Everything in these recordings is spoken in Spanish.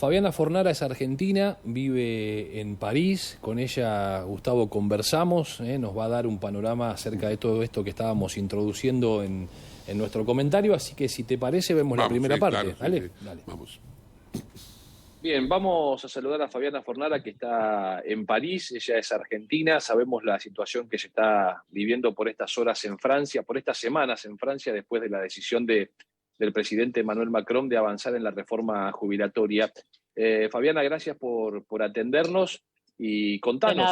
Fabiana Fornara es argentina, vive en París. Con ella, Gustavo, conversamos, nos va a dar un panorama acerca de todo esto que estábamos introduciendo en nuestro comentario. Así que, si te parece, vemos la primera parte. Claro, ¿Dale? sí. Dale. Vamos. Bien, vamos a saludar a Fabiana Fornara, que está en París. Ella es argentina. Sabemos la situación que se está viviendo por estas horas en Francia, por estas semanas en Francia, después de la decisión del presidente Emmanuel Macron de avanzar en la reforma jubilatoria. Fabiana, gracias por atendernos y contanos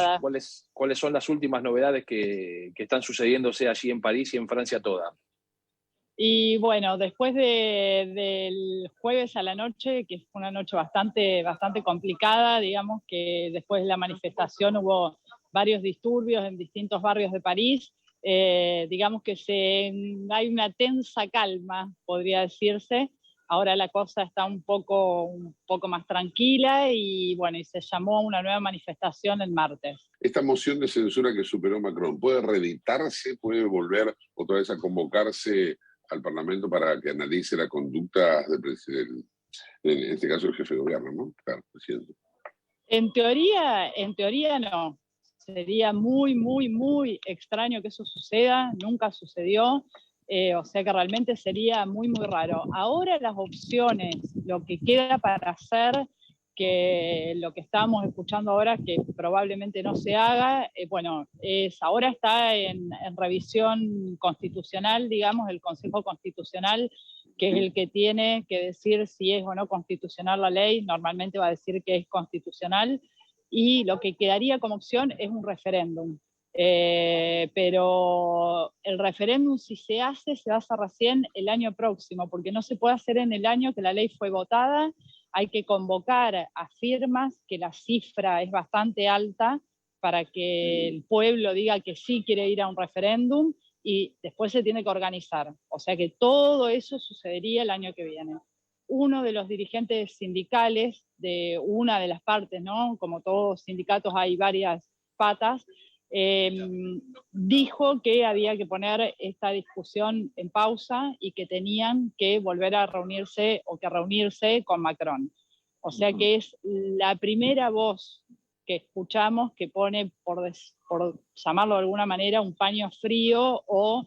cuáles son las últimas novedades que están sucediéndose allí en París y en Francia toda. Y bueno, después del jueves a la noche, que fue una noche bastante complicada, digamos que después de la manifestación hubo varios disturbios en distintos barrios de París, digamos que hay una tensa calma, podría decirse. Ahora la cosa está un poco más tranquila y bueno, y se llamó a una nueva manifestación el martes. Esta moción de censura que superó Macron, ¿puede reeditarse? ¿Puede volver otra vez a convocarse al Parlamento para que analice la conducta del presidente, en este caso el jefe de gobierno, ¿no? Claro, presidente. En teoría no. Sería muy extraño que eso suceda, nunca sucedió, o sea que realmente sería muy raro. Ahora las opciones, lo que queda para hacer, que lo que estábamos escuchando ahora, que probablemente no se haga, ahora está en revisión constitucional, digamos, el Consejo Constitucional, que es el que tiene que decir si es o no constitucional la ley. Normalmente va a decir que es constitucional, y lo que quedaría como opción es un referéndum. Pero el referéndum, si se hace recién el año próximo, porque no se puede hacer en el año que la ley fue votada. Hay que convocar a firmas, que la cifra es bastante alta, para que el pueblo diga que sí quiere ir a un referéndum, y después se tiene que organizar. O sea que todo eso sucedería el año que viene. Uno de los dirigentes sindicales de una de las partes, ¿no? Como todos sindicatos hay varias patas, dijo que había que poner esta discusión en pausa y que tenían que volver a reunirse con Macron. O sea que es la primera voz que escuchamos que pone, por llamarlo de alguna manera, un paño frío o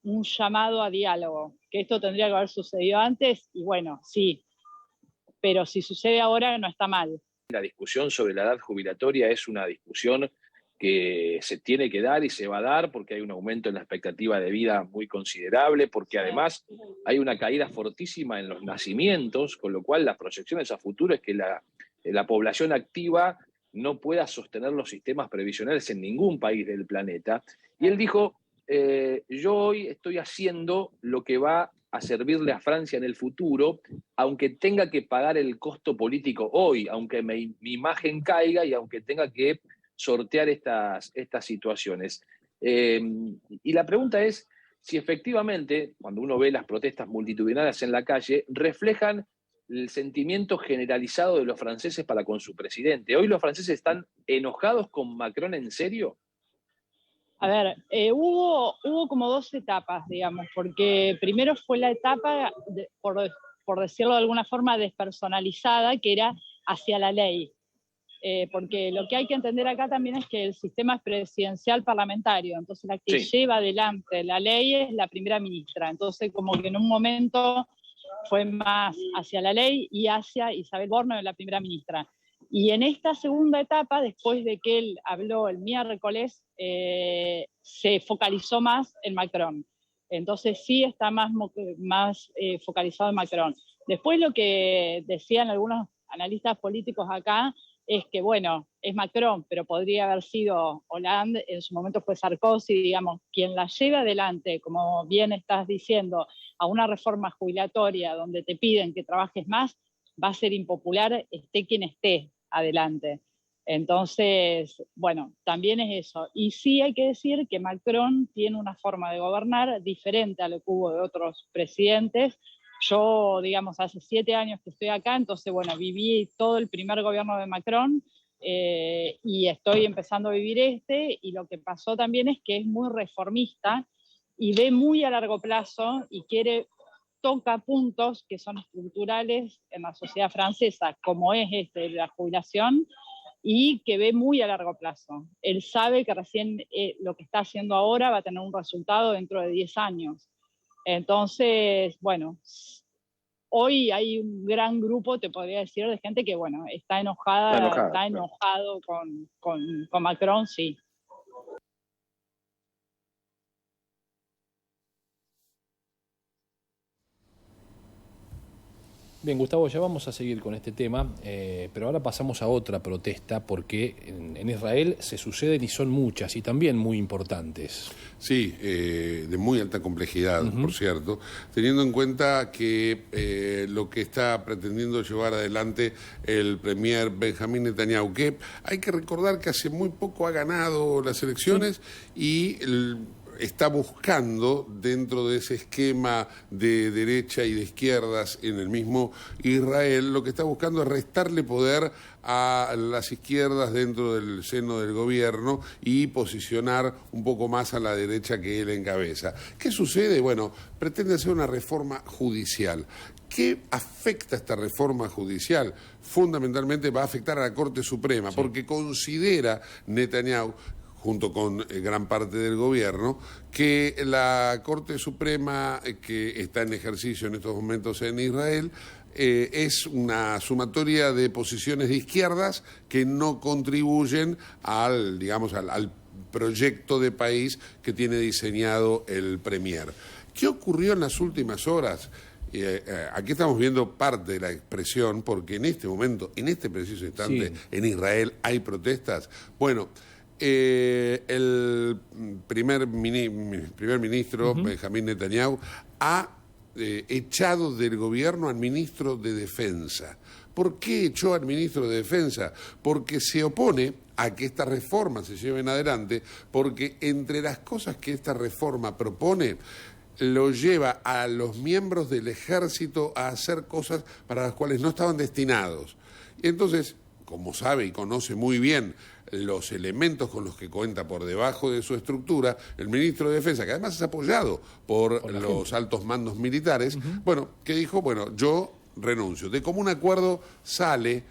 un llamado a diálogo, que esto tendría que haber sucedido antes, y bueno, sí, pero si sucede ahora no está mal. La discusión sobre la edad jubilatoria es una discusión que se tiene que dar y se va a dar, porque hay un aumento en la expectativa de vida muy considerable, porque además hay una caída fortísima en los nacimientos, con lo cual las proyecciones a futuro es que la población activa no pueda sostener los sistemas previsionales en ningún país del planeta. Y él dijo, yo hoy estoy haciendo lo que va a servirle a Francia en el futuro, aunque tenga que pagar el costo político hoy, aunque mi imagen caiga y aunque tenga que sortear estas situaciones. Y la pregunta es si efectivamente, cuando uno ve las protestas multitudinarias en la calle, reflejan el sentimiento generalizado de los franceses para con su presidente. ¿Hoy los franceses están enojados con Macron en serio? A ver, hubo como dos etapas, digamos, porque primero fue la etapa, por decirlo de alguna forma, despersonalizada, que era hacia la ley. Porque lo que hay que entender acá también es que el sistema es presidencial parlamentario, entonces la que lleva adelante la ley es la primera ministra. Entonces, como que en un momento fue más hacia la ley y hacia Isabel Borno, la primera ministra. Y en esta segunda etapa, después de que él habló el miércoles, se focalizó más en Macron. Entonces sí está más focalizado en Macron. Después, lo que decían algunos analistas políticos acá es que, bueno, es Macron, pero podría haber sido Hollande, en su momento fue Sarkozy, digamos, quien la lleve adelante, como bien estás diciendo, a una reforma jubilatoria donde te piden que trabajes más, va a ser impopular, esté quien esté adelante. Entonces, bueno, también es eso. Y sí hay que decir que Macron tiene una forma de gobernar diferente a lo que hubo de otros presidentes. Yo, digamos, hace 7 años que estoy acá, entonces, bueno, viví todo el primer gobierno de Macron, y estoy empezando a vivir y lo que pasó también es que es muy reformista y ve muy a largo plazo y quiere toca puntos que son estructurales en la sociedad francesa, como es la jubilación, y que ve muy a largo plazo. Él sabe que recién lo que está haciendo ahora va a tener un resultado dentro de 10 años. Entonces, bueno, hoy hay un gran grupo, te podría decir, de gente que, bueno, está enojado con Macron, sí. Bien, Gustavo, ya vamos a seguir con este tema, pero ahora pasamos a otra protesta porque en Israel se suceden y son muchas y también muy importantes. Sí, de muy alta complejidad, por cierto, teniendo en cuenta que lo que está pretendiendo llevar adelante el premier Benjamín Netanyahu, que hay que recordar que hace muy poco ha ganado las elecciones y está buscando, dentro de ese esquema de derecha y de izquierdas en el mismo Israel, lo que está buscando es restarle poder a las izquierdas dentro del seno del gobierno y posicionar un poco más a la derecha que él encabeza. ¿Qué sucede? Bueno, pretende hacer una reforma judicial. ¿Qué afecta esta reforma judicial? Fundamentalmente va a afectar a la Corte Suprema, porque considera Netanyahu, junto con gran parte del gobierno, que la Corte Suprema que está en ejercicio en estos momentos en Israel es una sumatoria de posiciones de izquierdas que no contribuyen al proyecto de país que tiene diseñado el premier. ¿Qué ocurrió en las últimas horas? Aquí estamos viendo parte de la expresión, porque en este momento, en este preciso instante, en Israel hay protestas. Bueno, el primer ministro, Benjamín Netanyahu, ha echado del gobierno al ministro de Defensa. ¿Por qué echó al ministro de Defensa? Porque se opone a que estas reformas se lleven adelante, porque entre las cosas que esta reforma propone, lo lleva a los miembros del ejército a hacer cosas para las cuales no estaban destinados. Y entonces, como sabe y conoce muy bien los elementos con los que cuenta por debajo de su estructura, el ministro de Defensa, que además es apoyado por los altos mandos militares, que dijo, yo renuncio. De común acuerdo sale,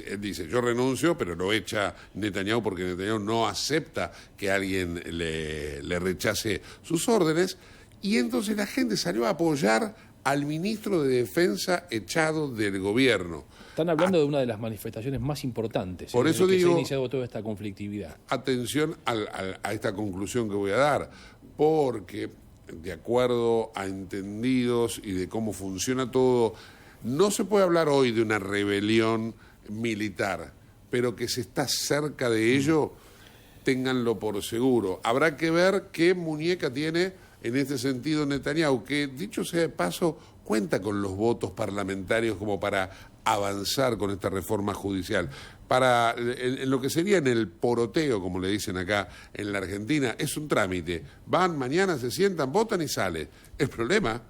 él dice, yo renuncio, pero lo echa Netanyahu porque Netanyahu no acepta que alguien le rechace sus órdenes, y entonces la gente salió a apoyar al ministro de Defensa echado del gobierno. Están hablando de una de las manifestaciones más importantes. Por eso digo, se ha iniciado toda esta conflictividad. Atención a esta conclusión que voy a dar, porque de acuerdo a entendidos y de cómo funciona todo, no se puede hablar hoy de una rebelión militar, pero que se está cerca de ello, ténganlo por seguro. Habrá que ver qué muñeca tiene en este sentido Netanyahu, que dicho sea de paso, cuenta con los votos parlamentarios como para avanzar con esta reforma judicial. En lo que sería en el poroteo, como le dicen acá en la Argentina, es un trámite. Van, mañana se sientan, votan y sale. El problema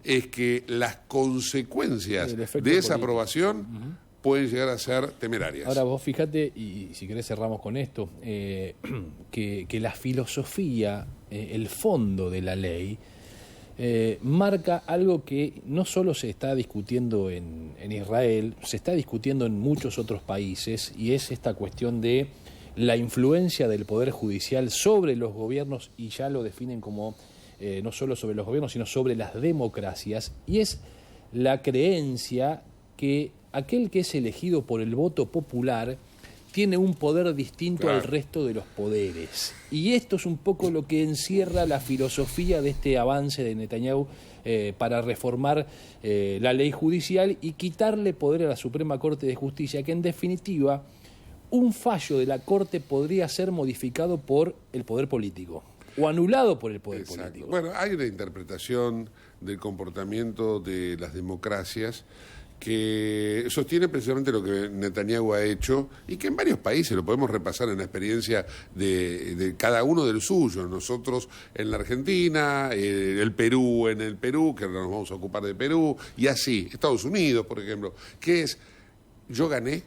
es que las consecuencias de esa aprobación pueden llegar a ser temerarias. Ahora vos fíjate, y si querés cerramos con esto, que la filosofía, el fondo de la ley, marca algo que no solo se está discutiendo en Israel, se está discutiendo en muchos otros países, y es esta cuestión de la influencia del Poder Judicial sobre los gobiernos, y ya lo definen como no solo sobre los gobiernos, sino sobre las democracias, y es la creencia que aquel que es elegido por el voto popular tiene un poder distinto al resto de los poderes. Y esto es un poco lo que encierra la filosofía de este avance de Netanyahu para reformar la ley judicial y quitarle poder a la Suprema Corte de Justicia, que en definitiva un fallo de la Corte podría ser modificado por el poder político o anulado por el poder político. Bueno, hay una interpretación del comportamiento de las democracias que sostiene precisamente lo que Netanyahu ha hecho y que en varios países lo podemos repasar en la experiencia de cada uno del suyo. Nosotros en la Argentina, el Perú en el Perú, que ahora nos vamos a ocupar de Perú, y así, Estados Unidos, por ejemplo, que es, yo gané,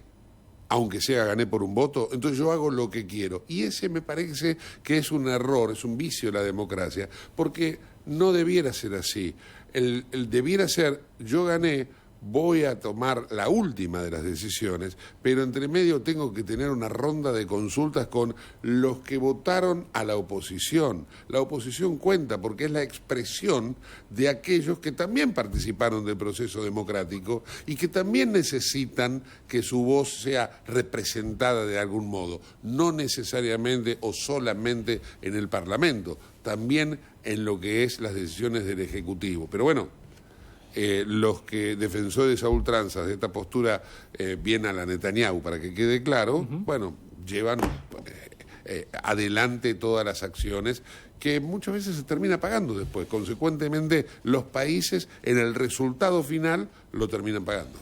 aunque sea gané por un voto, entonces yo hago lo que quiero. Y ese me parece que es un error, es un vicio de la democracia, porque no debiera ser así. El debiera ser, yo gané, voy a tomar la última de las decisiones, pero entre medio tengo que tener una ronda de consultas con los que votaron a la oposición. La oposición cuenta porque es la expresión de aquellos que también participaron del proceso democrático y que también necesitan que su voz sea representada de algún modo, no necesariamente o solamente en el Parlamento, también en lo que es las decisiones del Ejecutivo. Pero bueno, los que defensores a ultranzas de esta postura bien a la Netanyahu, para que quede claro, bueno, llevan adelante todas las acciones que muchas veces se termina pagando después. Consecuentemente, los países en el resultado final lo terminan pagando.